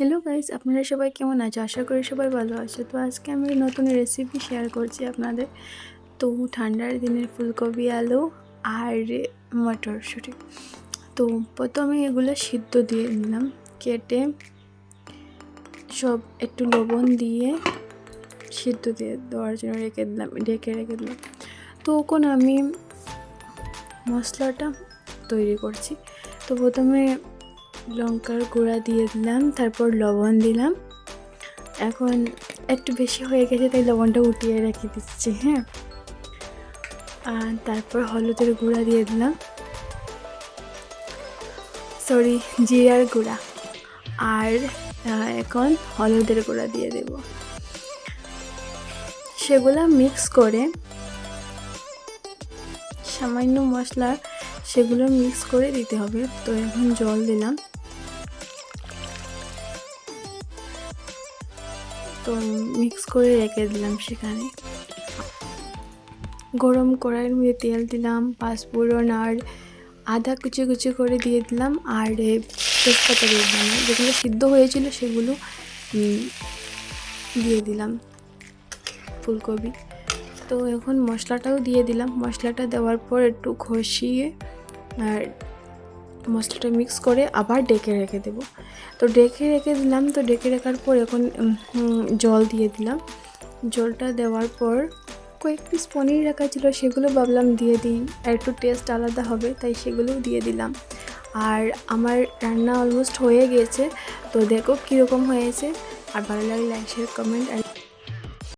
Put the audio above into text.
Hello guys, আপনারা সবাই কেমন আছো? আশা করি সবাই ভালো আছো। তো আজকে আমি নতুন রেসিপি শেয়ার করছি আপনাদের। তো ঠান্ডার দিনের ফুলকপি, আলু আর মটরশুঁটি। তো প্রথমে এগুলো সিদ্ধ দিয়ে নিলাম, কেটে সব একটু লবণ দিয়ে সিদ্ধ দিয়ে দেওয়ার জন্য ঢেকে রেখে দিলাম। তো এখন আমি মশলাটা তৈরি করছি। তো প্রথমে লঙ্কার গুঁড়া দিয়ে দিলাম, তারপর লবণ দিলাম। এখন একটু বেশি হয়ে গেছে তাই লবণটা উঠিয়ে রেখে দিচ্ছি। আর তারপর হলুদের গুঁড়া দিয়ে দিলাম, জিরার গুঁড়া। আর এখন হলুদের গুঁড়া দিয়ে দেব। সেগুলা মিক্স করে সামান্য মশলা সেগুলো মিক্স করে দিতে হবে। তো এখন জল দিলাম। তো মিক্স করে রেখে দিলাম। সেখানে গরম কড়াইয়ের মধ্যে তেল দিলাম, পাঁচফোড়ন আর আদা কুচি কুচি করে দিয়ে দিলাম, আর তেজপাতা দিয়ে দিলাম। যেগুলো সিদ্ধ হয়েছিল সেগুলো দিয়ে দিলাম ফুলকপি। তো এখন মশলাটাও দিয়ে দিলাম। মশলাটা দেওয়ার পর একটু কষিয়ে আর মশলাটা মিক্স করে আবার ডেকে রেখে দেব। তো ডেকে রেখে দিলাম। তো ডেকে রাখার পর এখন জল দিয়ে দিলাম। জলটা দেওয়ার পর কয়েক পিস পনির রাখা ছিল, সেগুলো ভাবলাম দিয়ে দিই, আর একটু টেস্ট আলাদা হবে, তাই সেগুলোও দিয়ে দিলাম। আর আমার রান্না অলমোস্ট হয়ে গেছে। তো দেখো কীরকম হয়েছে। আর ভালো লাগলে লাইক, শেয়ার, কমেন্ট আর